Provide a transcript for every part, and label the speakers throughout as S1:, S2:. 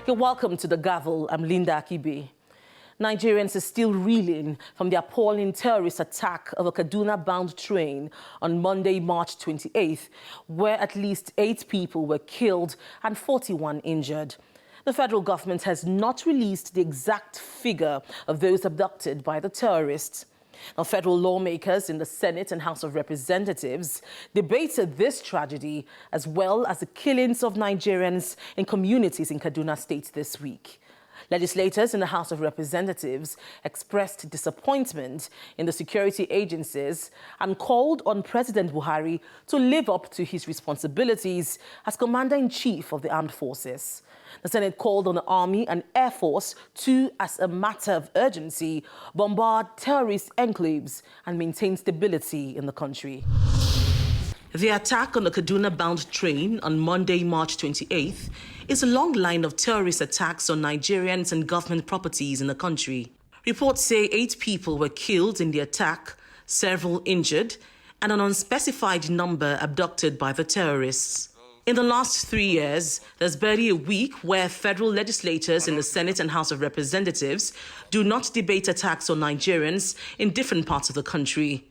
S1: You're welcome to the Gavel. I'm Linda Akibe. Nigerians are still reeling from the appalling terrorist attack of a Kaduna-bound train on Monday, March 28th, where at least 8 people were killed and 41 injured. The federal government has not released the exact figure of those abducted by the terrorists. Now, federal lawmakers in the Senate and House of Representatives debated this tragedy as well as the killings of Nigerians in communities in Kaduna State this week. Legislators in the House of Representatives expressed disappointment in the security agencies and called on President Buhari to live up to his responsibilities as Commander-in-Chief of the Armed Forces. The Senate called on the Army and Air Force to, as a matter of urgency, bombard terrorist enclaves and maintain stability in the country. The attack on the Kaduna-bound train on Monday, March 28th, is a long line of terrorist attacks on Nigerians and government properties in the country. Reports say 8 people were killed in the attack, several injured, and an unspecified number abducted by the terrorists. In the last 3 years, there's barely a week where federal legislators in the Senate and House of Representatives do not debate attacks on Nigerians in different parts of the country.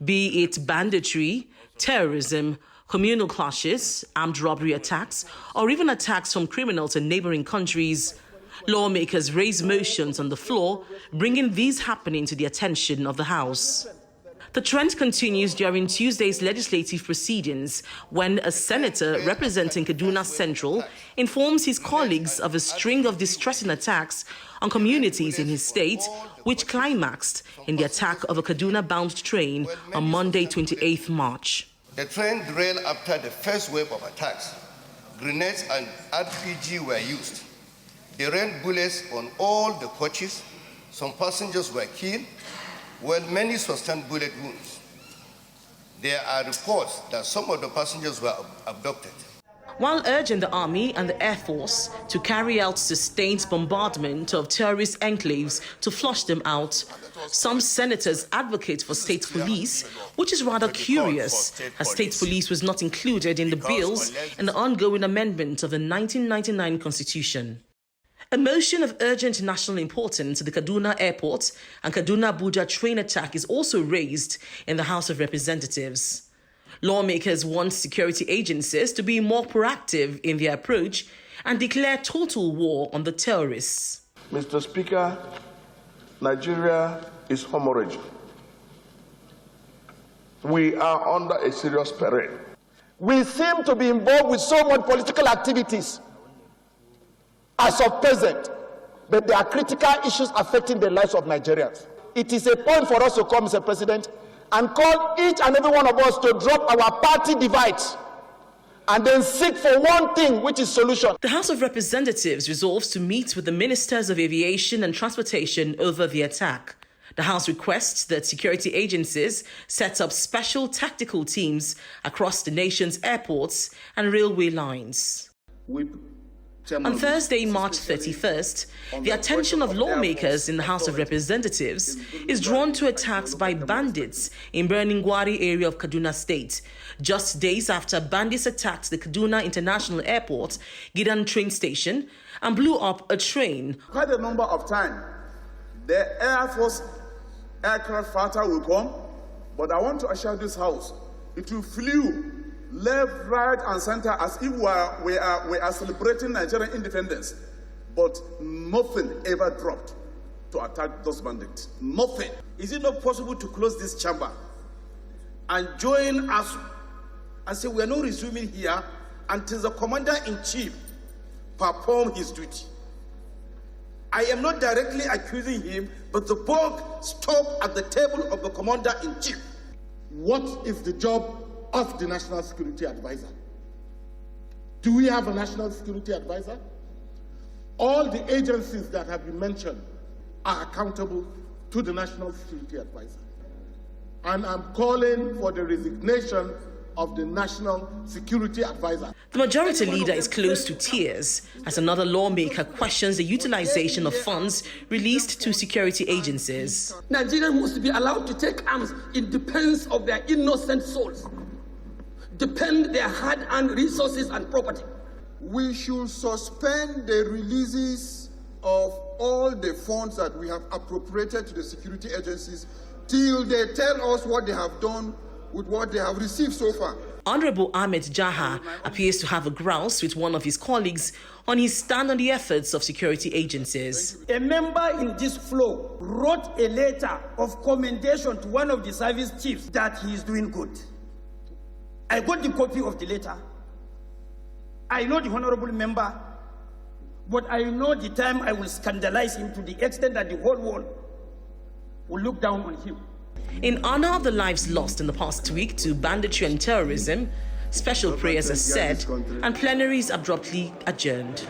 S1: Be it banditry, terrorism, communal clashes, armed robbery attacks, or even attacks from criminals in neighboring countries, lawmakers raise motions on the floor, bringing these happening to the attention of the House. The trend continues during Tuesday's legislative proceedings when a senator representing Kaduna Central informs his colleagues of a string of distressing attacks on communities in his state, which climaxed in the attack of a Kaduna-bound train on Monday, 28th March.
S2: The train derailed after the first wave of attacks. Grenades and RPG were used. They rained bullets on all the coaches. Some passengers were killed, while many sustained bullet wounds. There are reports that some of the passengers were abducted.
S1: While urging the Army and the Air Force to carry out sustained bombardment of terrorist enclaves to flush them out, some senators advocate for state police, which is rather curious, as state police was not included in the bills in the ongoing amendment of the 1999 Constitution. A motion of urgent national importance to the Kaduna Airport and Kaduna-Abuja train attack is also raised in the House of Representatives. Lawmakers want security agencies to be more proactive in their approach and declare total war on the terrorists.
S3: Mr. Speaker, Nigeria is hemorrhaging. We are under a serious peril.
S4: We seem to be involved with so much political activities as of present, but there are critical issues affecting the lives of Nigerians. It is a point for us to come, Mr. President, and call each and every one of us to drop our party divides and then seek for one thing, which is solution.
S1: The House of Representatives resolves to meet with the Ministers of Aviation and Transportation over the attack. The House requests that security agencies set up special tactical teams across the nation's airports and railway lines. On Thursday, March 31st, the attention of lawmakers in the House of Representatives is drawn to attacks by bandits in Birnin-Gwari area of Kaduna State, just days after bandits attacked the Kaduna International Airport, Gidan train station, and blew up a train.
S5: Quite a number of times, the Air Force aircraft fighter will come, but I want to assure this House, it will flew left, right, and center as if we are celebrating Nigerian independence. But nothing ever dropped to attack those bandits. Nothing. Is it not possible to close this chamber and join us and say we are not resuming here until the Commander-in-Chief perform his duty? I am not directly accusing him, but the buck stopped at the table of the Commander-in-Chief.
S6: What is the job of the National Security Advisor? Do we have a National Security Advisor? All the agencies that have been mentioned are accountable to the National Security Advisor. And I'm calling for the resignation of the National Security Advisor.
S1: The majority leader is close to tears as another lawmaker questions the utilization of funds released to security agencies.
S7: Nigerians must be allowed to take arms in defense of their innocent souls, defend their hard-earned resources and property.
S5: we should suspend the releases of all the funds that we have appropriated to the security agencies till they tell us what they have done with what they have received so far.
S1: Honorable Ahmed Jaha appears to have a grouse with one of his colleagues on his stand on the efforts of security agencies.
S7: A member in this floor wrote a letter of commendation to one of the service chiefs that he is doing good. I got the copy of the letter. I know the honorable member, but I know the time I will scandalize him to the extent that the whole world will look down on him.
S1: In honor of the lives lost in the past week to banditry and terrorism, special prayers are said and plenaries abruptly adjourned.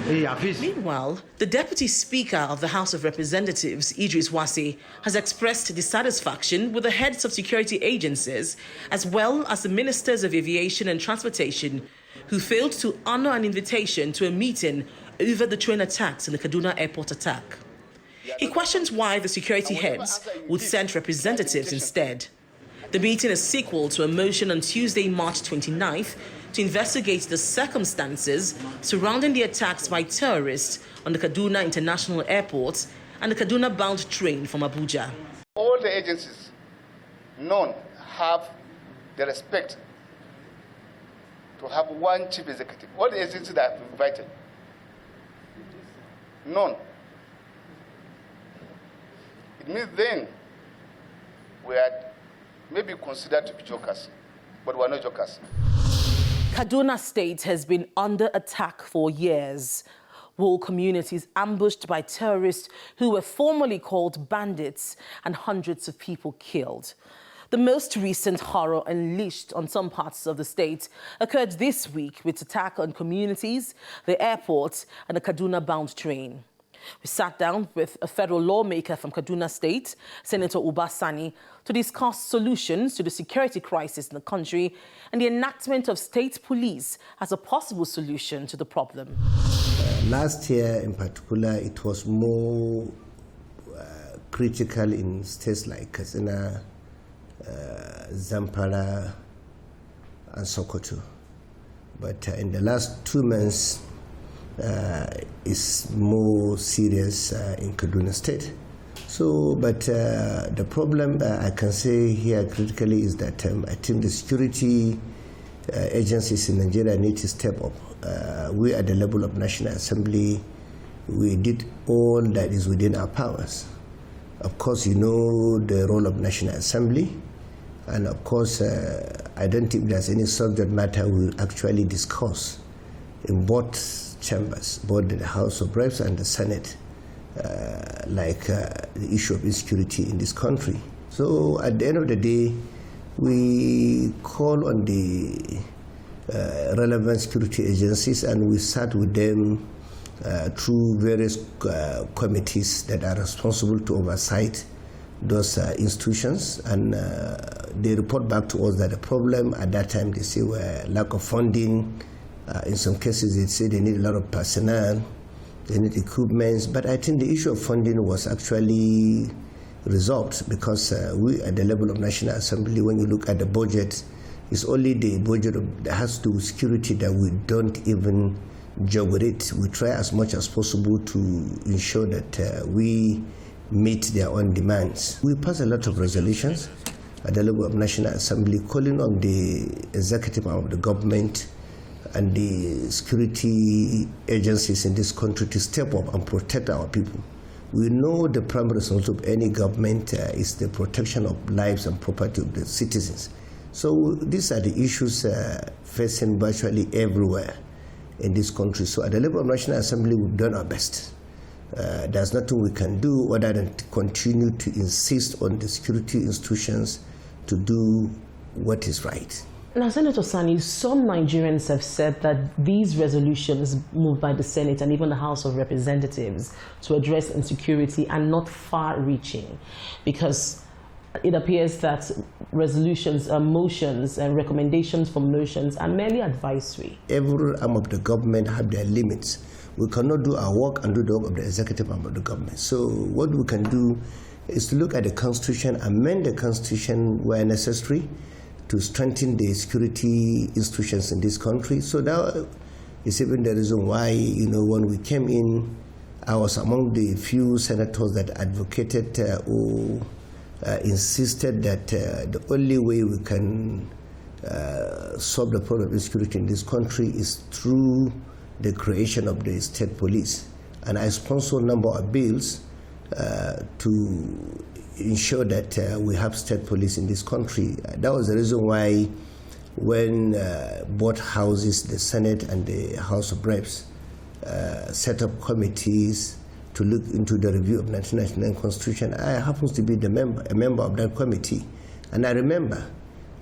S1: Meanwhile, the Deputy Speaker of the House of Representatives, Idris Wase, has expressed dissatisfaction with the heads of security agencies as well as the Ministers of Aviation and Transportation, who failed to honor an invitation to a meeting over the train attacks in the Kaduna airport attack. He questions why the security heads would send representatives instead. The meeting is sequel to a motion on Tuesday, March 29th, to investigate the circumstances surrounding the attacks by terrorists on the Kaduna International Airport and the Kaduna-bound train from Abuja.
S8: All the agencies, none have the respect to have one chief executive. All the agencies that have invited, none. It means then we are maybe considered to be jokers, but we are not jokers.
S1: Kaduna State has been under attack for years. Whole communities ambushed by terrorists who were formerly called bandits and hundreds of people killed. The most recent horror unleashed on some parts of the state occurred this week with attack on communities, the airport and the Kaduna-bound train. We sat down with a federal lawmaker from Kaduna State, Senator Uba Sani, to discuss solutions to the security crisis in the country and the enactment of state police as a possible solution to the problem.
S9: Last year in particular, it was more critical in states like Kaduna, Zamfara and Sokoto. But in the last 2 months, is more serious in Kaduna State. So, but the problem I can say here critically is that I think the security agencies in Nigeria need to step up. We at the level of National Assembly, we did all that is within our powers. Of course, you know the role of National Assembly, and of course, I don't think there's any subject matter we'll actually discuss in both chambers, both the House of Reps and the Senate, like the issue of insecurity in this country. So at the end of the day, we call on the relevant security agencies and we sat with them through various committees that are responsible to oversight those institutions, and they report back to us that the problem at that time, they say, were lack of funding. In some cases, they say they need a lot of personnel, they need equipment, but I think the issue of funding was actually resolved because we, at the level of National Assembly, when you look at the budget, it's only the budget that has to do with security that we don't even joke with it. We try as much as possible to ensure that we meet their own demands. We pass a lot of resolutions at the level of National Assembly calling on the executive arm of the government and the security agencies in this country to step up and protect our people. We know the primary responsibility of any government is the protection of lives and property of the citizens. So these are the issues facing virtually everywhere in this country. So at the level of National Assembly, we've done our best. There's nothing we can do other than to continue to insist on the security institutions to do what is right.
S1: Now, Senator Sani, some Nigerians have said that these resolutions moved by the Senate and even the House of Representatives to address insecurity are not far-reaching because it appears that resolutions, motions and recommendations for motions are merely advisory.
S9: Every arm of the government have their limits. We cannot do our work and do the work of the executive arm of the government. So what we can do is to look at the Constitution, amend the Constitution where necessary, to strengthen the security institutions in this country. So now, It's even the reason why, when we came in, I was among the few senators that advocated or insisted that the only way we can solve the problem of insecurity in this country is through the creation of the state police. And I sponsored a number of bills to ensure that we have state police in this country. That was the reason why when both houses, the Senate and the House of Reps, set up committees to look into the review of 1999 Constitution, I happen to be a member of that committee. And I remember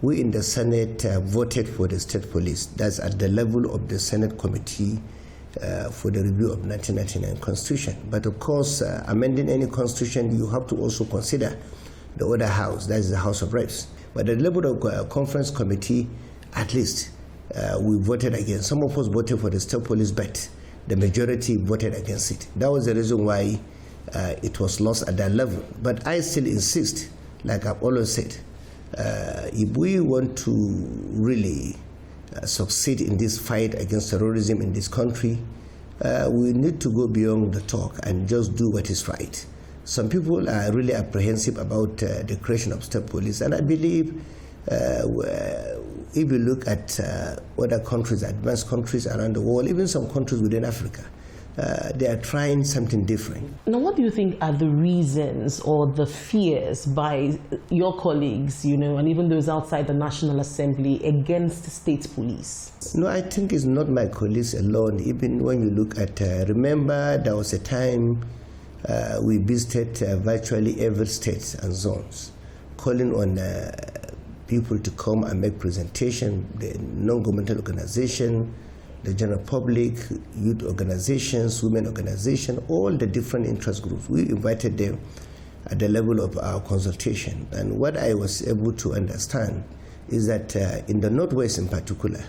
S9: we in the Senate voted for the state police. That's at the level of the Senate committee for the review of 1999 Constitution. But of course, amending any constitution, you have to also consider the other house, that is the House of Reps. But at the level of conference committee, at least we voted against. Some of us voted for the state police, but the majority voted against it. That was the reason why it was lost at that level. But I still insist, like I've always said, if we want to really succeed in this fight against terrorism in this country, we need to go beyond the talk and just do what is right. Some people are really apprehensive about the creation of state police, and I believe if you look at other countries, advanced countries around the world, even some countries within Africa, they are trying something different.
S1: Now, what do you think are the reasons or the fears by your colleagues, and even those outside the National Assembly against state police?
S9: No, I think it's not my colleagues alone. Even when you look at, remember there was a time we visited virtually every state and zones, calling on people to come and make presentation, the non-governmental organization, the general public, youth organizations, women organizations, all the different interest groups. We invited them at the level of our consultation. And what I was able to understand is that in the Northwest in particular,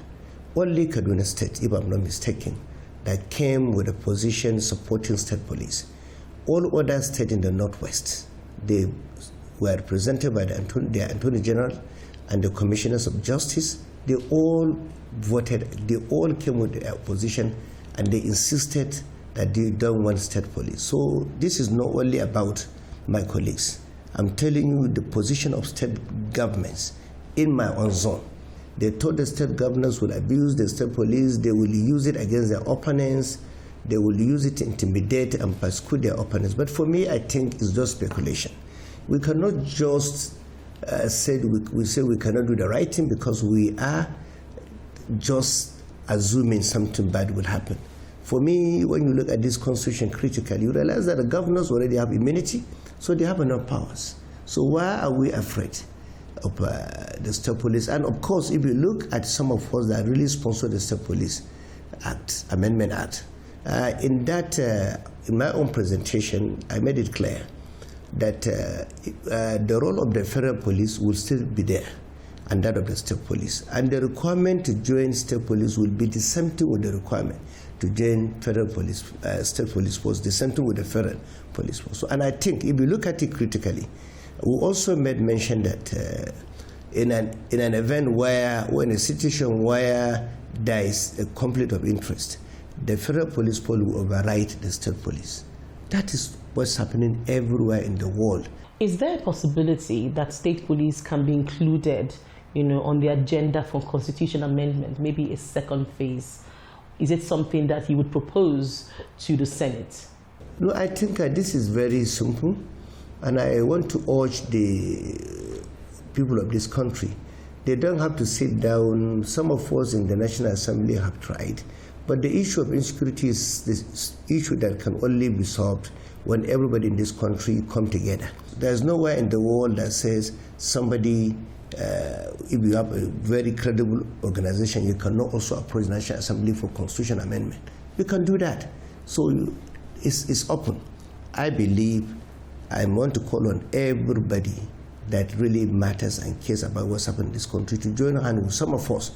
S9: only Kaduna State, if I'm not mistaken, that came with a position supporting state police. All other states in the Northwest, they were represented by the Attorney General and the Commissioners of Justice. They all voted, they all came with their position, and they insisted that they don't want state police. So this is not only about my colleagues. I'm telling you the position of state governments in my own zone. They thought the state governors will abuse the state police, they will use it against their opponents, they will use it to intimidate and persecute their opponents. But for me, I think it's just speculation. We cannot just say we cannot do the right thing because we are just assuming something bad will happen. For me, when you look at this constitution critically, you realize that the governors already have immunity, so they have enough powers. So why are we afraid of the state police? And of course, if you look at some of us that really sponsor the State Police Act, Amendment Act, in my own presentation, I made it clear that the role of the federal police will still be there and that of the state police. And the requirement to join state police will be the same thing with the requirement to join federal police, state police force, the same thing with the federal police force. So, and I think if you look at it critically, we also made mention that in an event where, or in a situation where there is a conflict of interest, the federal police force will override the state police. That is what's happening everywhere in the world.
S1: Is there a possibility that state police can be included, on the agenda for constitution amendment, maybe a second phase? Is it something that you would propose to the Senate?
S9: No, I think this is very simple, and I want to urge the people of this country. They don't have to sit down. Some of us in the National Assembly have tried, but the issue of insecurity is this issue that can only be solved when everybody in this country come together. There's nowhere in the world that says somebody, if you have a very credible organization, you cannot also approach the National Assembly for constitution amendment. You can do that. So it's open. I believe I want to call on everybody that really matters and cares about what's happening in this country to join hands with some of us.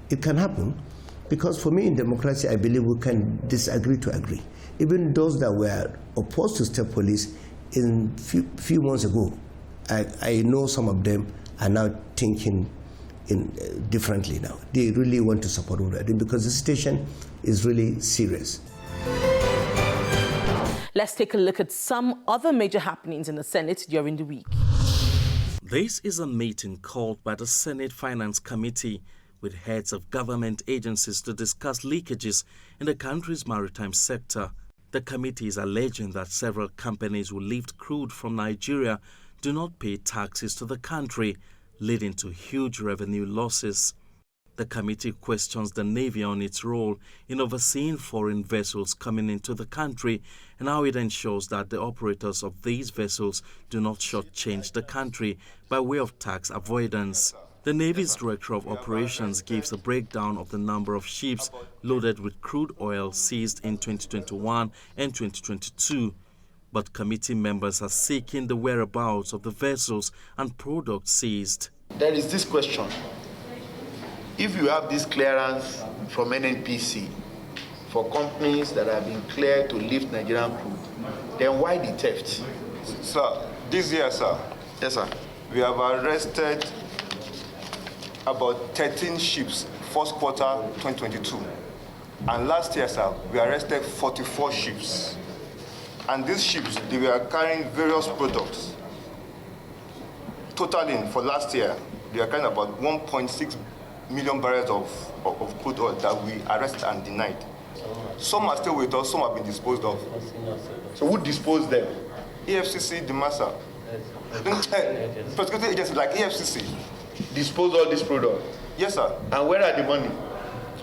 S9: It can happen, because for me in democracy, I believe we can disagree to agree. Even those that were opposed to state police few months ago, I know some of them are now thinking differently now. They really want to support what we're doing because the situation is really serious.
S1: Let's take a look at some other major happenings in the Senate during the week.
S10: This is a meeting called by the Senate Finance Committee with heads of government agencies to discuss leakages in the country's maritime sector. The committee is alleging that several companies who lift crude from Nigeria do not pay taxes to the country, leading to huge revenue losses. The committee questions the Navy on its role in overseeing foreign vessels coming into the country and how it ensures that the operators of these vessels do not shortchange the country by way of tax avoidance. The Navy's Director of Operations gives a breakdown of the number of ships loaded with crude oil seized in 2021 and 2022. But committee members are seeking the whereabouts of the vessels and products seized.
S11: There is this question. If you have this clearance from NNPC for companies that have been cleared to lift Nigerian crude, then why the theft?
S12: Sir, this year, sir.
S11: Yes, sir.
S12: We have arrested about 13 ships, first quarter 2022. And last year, sir, we arrested 44 ships. And these ships, they were carrying various products. Totaling for last year, they are carrying about 1.6 million barrels of crude oil that we arrested and denied. Some are still with us, some have been disposed of.
S11: So who disposed them?
S12: EFCC, the master. Prosecuting agencies like EFCC.
S11: Disposed all this product?
S12: Yes, sir.
S11: And where are the money?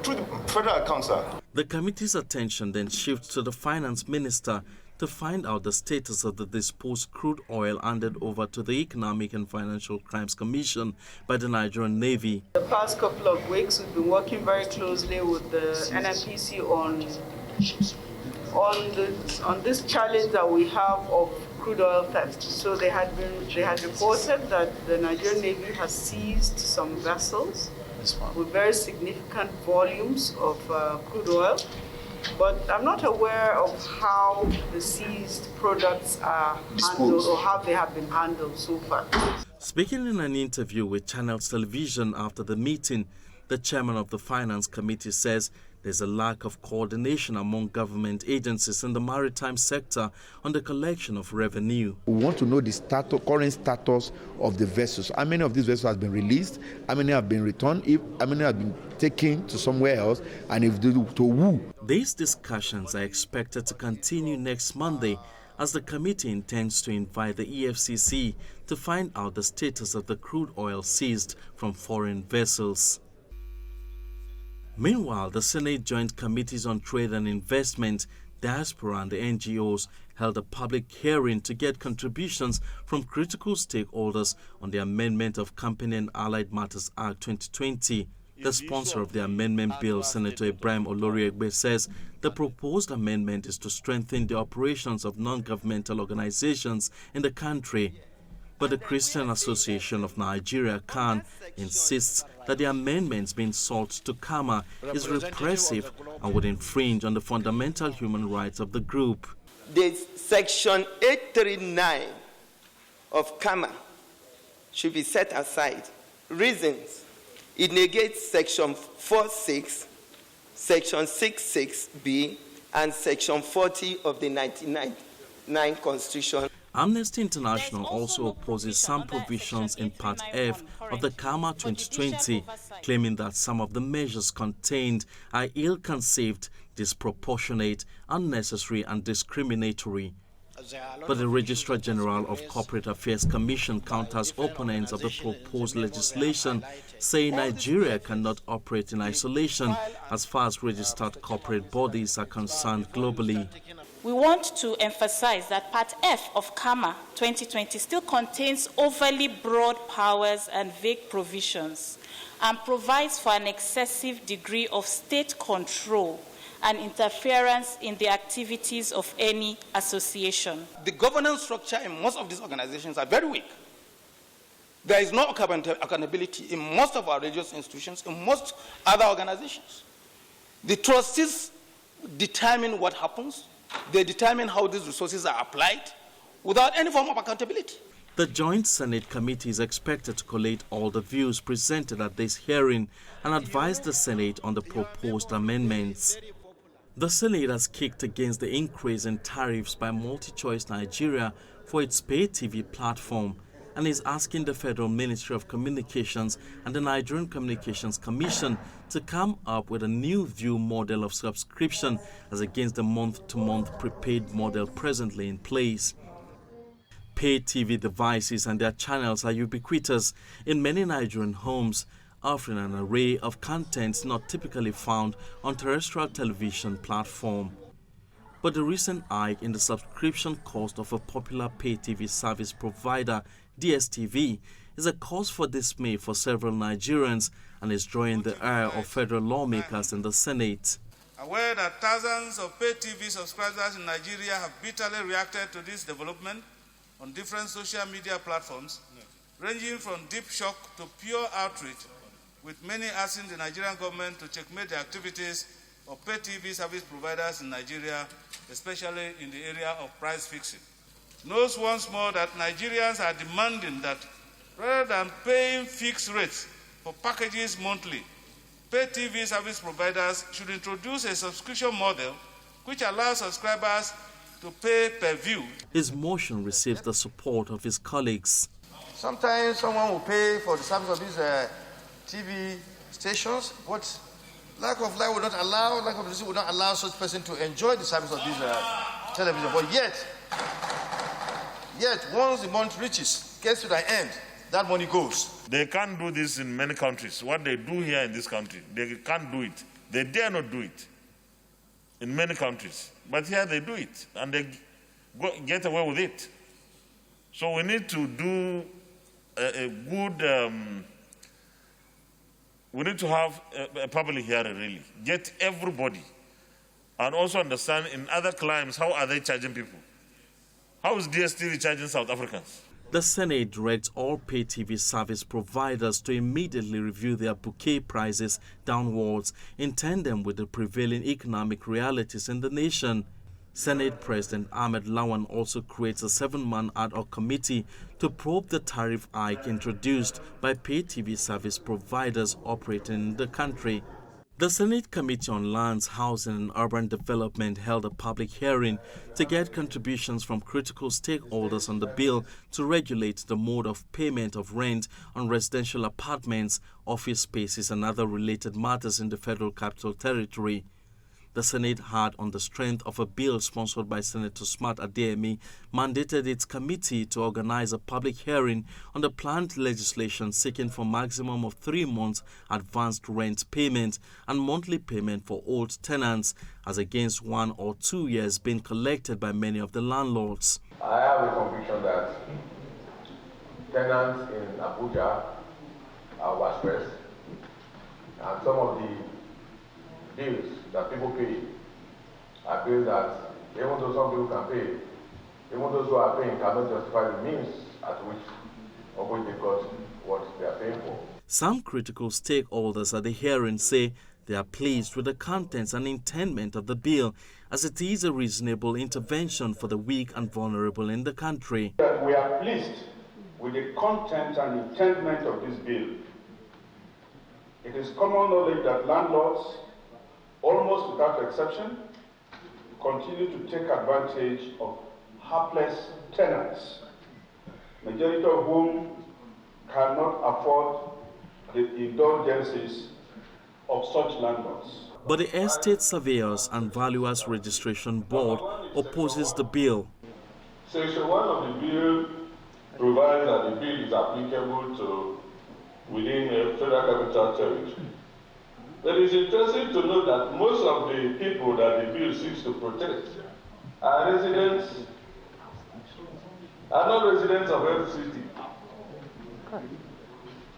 S12: Through the federal account, sir.
S10: The committee's attention then shifts to the finance minister to find out the status of the disposed crude oil handed over to the Economic and Financial Crimes Commission by the Nigerian Navy.
S13: The past couple of weeks, we've been working very closely with the NNPC on this challenge that we have of crude oil theft. So they had reported that the Nigerian Navy has seized some vessels with very significant volumes of crude oil. But I'm not aware of how the seized products are handled or how they have been handled so far.
S10: Speaking in an interview with Channels Television after the meeting, the chairman of the Finance Committee says there's a lack of coordination among government agencies in the maritime sector on the collection of revenue.
S14: We want to know the current status of the vessels. How many of these vessels have been released? How many have been returned? How many have been taken to somewhere else? And if to who?
S10: These discussions are expected to continue next Monday as the committee intends to invite the EFCC to find out the status of the crude oil seized from foreign vessels. Meanwhile, the Senate Joint Committees on Trade and Investment, Diaspora and the NGOs held a public hearing to get contributions from critical stakeholders on the amendment of Company and Allied Matters Act 2020. The sponsor of the amendment bill, Senator Ibrahim Oloriegbe, says the proposed amendment is to strengthen the operations of non-governmental organizations in the country. But the Christian Association of Nigeria, CAN, insists that the amendments being sought to CAMA is repressive and would infringe on the fundamental human rights of the group.
S15: The Section 839 of CAMA should be set aside. Reasons: it negates Section 46, Section 66B, and Section 40 of the 1999 Constitution.
S10: Amnesty International also opposes some provisions in Part F of the CAMA 2020, claiming that some of the measures contained are ill-conceived, disproportionate, unnecessary and discriminatory. But the Registrar General of Corporate Affairs Commission counters opponents of the proposed legislation, saying Nigeria cannot operate in isolation as far as registered corporate bodies are concerned globally.
S16: We want to emphasize that Part F of CAMA 2020 still contains overly broad powers and vague provisions and provides for an excessive degree of state control and interference in the activities of any association.
S17: The governance structure in most of these organizations are very weak. There is no accountability in most of our religious institutions, in most other organizations. The trustees determine what happens. They determine how these resources are applied without any form of accountability.
S10: The Joint Senate Committee is expected to collate all the views presented at this hearing and advise the Senate on the proposed amendments. The Senate has kicked against the increase in tariffs by MultiChoice Nigeria for its pay TV platform and is asking the Federal Ministry of Communications and the Nigerian Communications Commission to come up with a new view model of subscription as against the month-to-month prepaid model presently in place. Pay TV devices and their channels are ubiquitous in many Nigerian homes, offering an array of contents not typically found on terrestrial television platform. But the recent hike in the subscription cost of a popular pay TV service provider, DSTV, is a cause for dismay for several Nigerians and is drawing the ire of federal lawmakers in the Senate.
S18: Aware that thousands of pay TV subscribers in Nigeria have bitterly reacted to this development on different social media platforms, ranging from deep shock to pure outrage, with many asking the Nigerian government to checkmate the activities of pay TV service providers in Nigeria, especially in the area of price fixing. Knows once more that Nigerians are demanding that rather than paying fixed rates for packages monthly, pay TV service providers should introduce a subscription model which allows subscribers to pay per view.
S10: His motion receives the support of his colleagues.
S19: Sometimes someone will pay for the service of these TV stations, but lack of light will not allow, lack of reason will not allow such person to enjoy the service of these television. But yet, once the month reaches, gets to the end, that money goes.
S20: They can't do this in many countries. What they do here in this country, they can't do it. They dare not do it in many countries. But here they do it, and they get away with it. So we need to do a good, we need to have a public hearing, really. Get everybody, and also understand in other climes, how are they charging people? How is DSTV charging South Africans?
S10: The Senate directs all pay TV service providers to immediately review their bouquet prices downwards in tandem with the prevailing economic realities in the nation. Senate President Ahmed Lawan also creates a 7-man ad hoc committee to probe the tariff hike introduced by pay TV service providers operating in the country. The Senate Committee on Lands, Housing and Urban Development held a public hearing to get contributions from critical stakeholders on the bill to regulate the mode of payment of rent on residential apartments, office spaces and other related matters in the Federal Capital Territory. The Senate had, on the strength of a bill sponsored by Senator Smart Adeyemi, mandated its committee to organize a public hearing on the planned legislation seeking for maximum of 3 months advanced rent payment and monthly payment for old tenants, as against 1 or 2 years being collected by many of the landlords.
S21: I have a conviction that tenants in Abuja are worse pressed, and some of the bills that people pay are bills that even though some people can pay, even those who are paying cannot justify the means at which they got what they are paying for.
S10: Some critical stakeholders at the hearing say they are pleased with the contents and intent of the bill, as it is a reasonable intervention for the weak and vulnerable in the country.
S22: We are pleased with the content and intent of this bill. It is common knowledge that landlords, almost without exception, continue to take advantage of hapless tenants, majority of whom cannot afford the indulgences of such landlords.
S10: But the Estate Surveyors and Valuers Registration Board opposes the bill.
S22: Section 1 of the bill provides that the bill is applicable to within a Federal Capital Territory. But it's interesting to note that most of the people that the bill seeks to protect are not residents of FCT.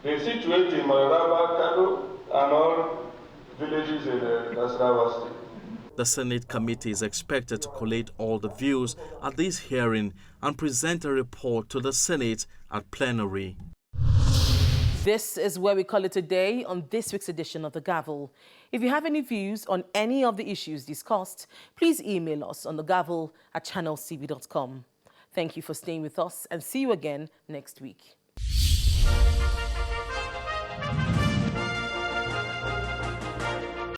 S22: They situate in Mararaba, Kano, and all villages in Nasarawa State.
S10: The Senate committee is expected to collate all the views at this hearing and present a report to the Senate at plenary.
S1: This is where we call it a day on this week's edition of The Gavel. If you have any views on any of the issues discussed, please email us on thegavel@channelcv.com. Thank you for staying with us and see you again next week.